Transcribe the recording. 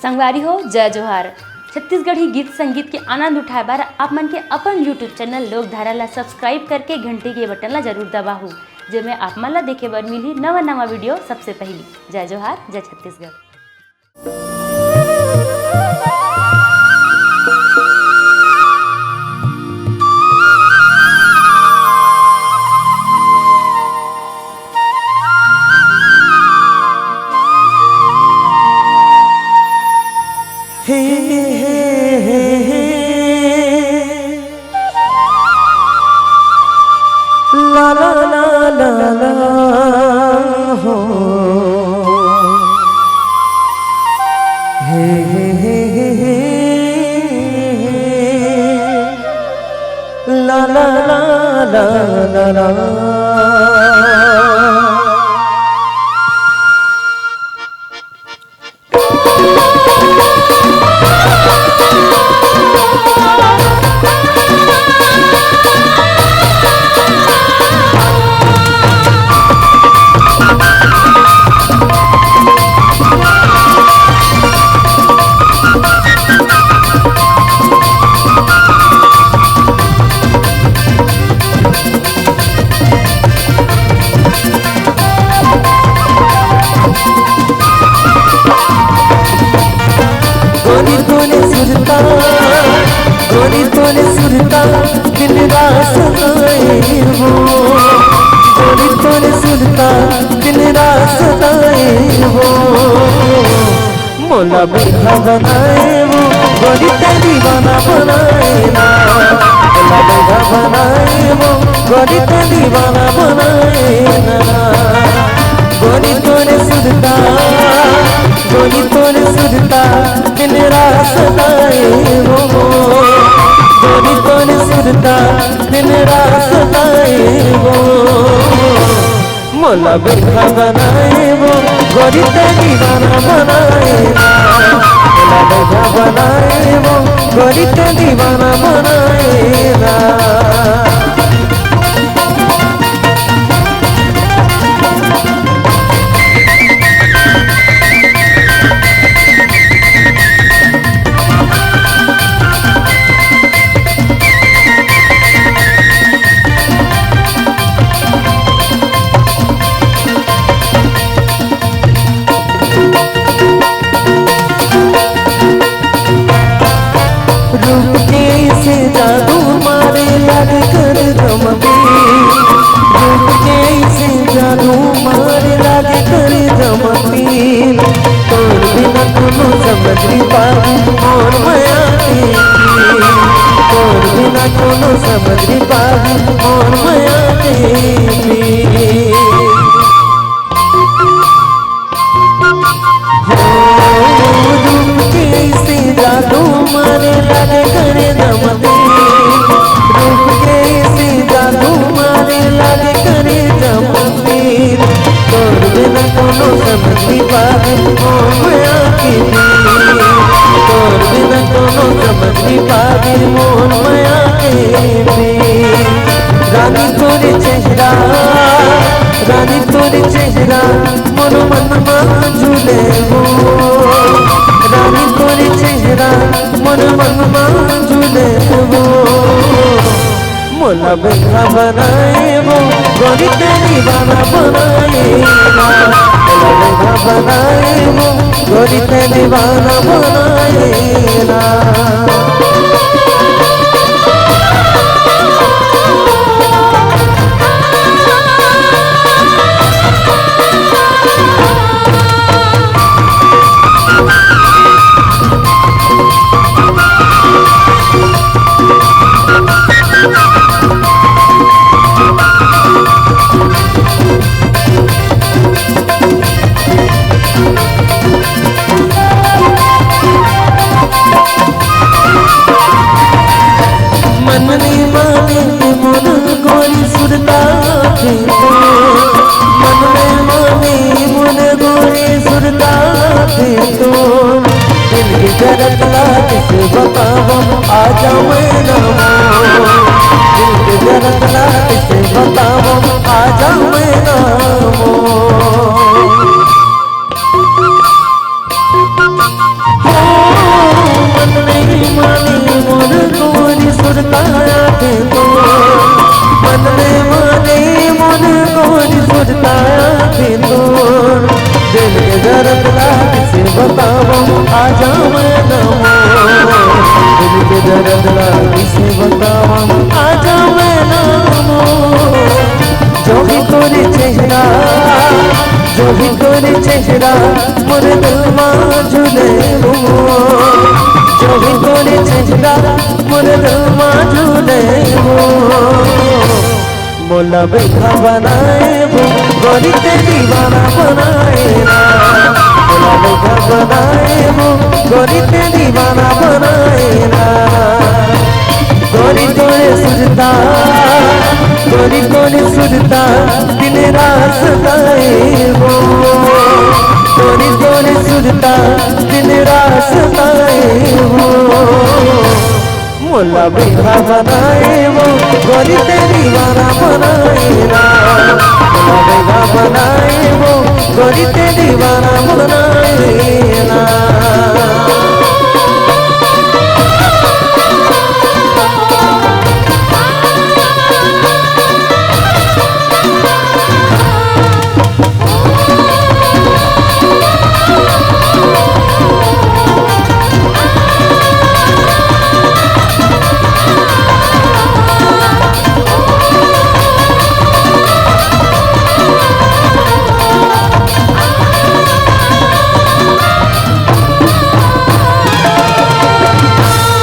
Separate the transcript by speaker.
Speaker 1: संगवारी हो जय जोहार। छत्तीसगढ़ी गीत संगीत के आनंद उठाए बार आप मन के अपन यूट्यूब चैनल लोकधारा ला सब्सक्राइब करके घंटी के बटन ला जरूर दबाहू, जेमे आप मन ला देखे बर मिली नवा नवा वीडियो सबसे पहली। जय जोहार, जय छत्तीसगढ़।
Speaker 2: ला ला ला ला ला हो हे हे हे हे ला ला ला ला ला ला। गोरी तोने सुरता दिन रात सताए हो, गोरी तोने सुरता दिन रात सताए हो। मोला बेहा बनाए वो गोरी ते दीवाना बनाए ना, मोला बेहा बनाए वो गोरी ते दीवाना बनाए ना। गोरी तोने सुरता, गोरी तोने सुरता दिन रात सताए हो, गोरी तोने सुरता दिन रात सताए हो। मोला बेहा बनाए वो गोरी ते दीवाना बनाए ना, मोला बेहा बनाए वो गोरी ते दीवाना बनाए ना। जादू मारे लग कर जमती, रूप जैसे जादू मारे लग कर जमती। तोर बिना कोनो समझ नहीं पाई मोर माया की, तोर बिना कोनो समझ नहीं पाई मोर माया की। रूप जैसे जादू मारे लग कर जमती, रूप जैसे जादू मारे लग कर जमती। तोर बिना कोनो समझ नहीं पाई मोर माया की, तोर बिना कोनो समझ नहीं पाई मोर माया की। रानी तोरे चेहरा, रानी तोरे चेहरा मोर मन में झूले हो, रानी तोरे चेहरा मोर मन में झूले हो। मोला बेहा बनाए वो गोरी ते दीवाना बनाए ना, मोला बेहा बनाए वो गोरी ते दीवाना बनाए ना। बताओ आजा मैं नमो दिल के दर्द किसे बताओ आजा मैं नमो जो भी तोरे चेहरा जो भी तोरे चेहरा मोरे दिल में झूले हो जो भी तोरे चेहरा मोरे दिल में झूले हो मोला बेखा बनाए वो गोरी ते दीवाना बनाए ना मोला बेखा बनाए वो गोरी ते दीवाना बनाए ना गोरी तोरे सुझता गोरी तोरे सुझता दिन रात सताए वो गोरी तोरे सुझता दिन रात सताए वो मोला बेखा बनाए वो गोरी ते दीवाना बनाए ना मोला बेखा बनाए वो गोरी ते दीवाना बनाए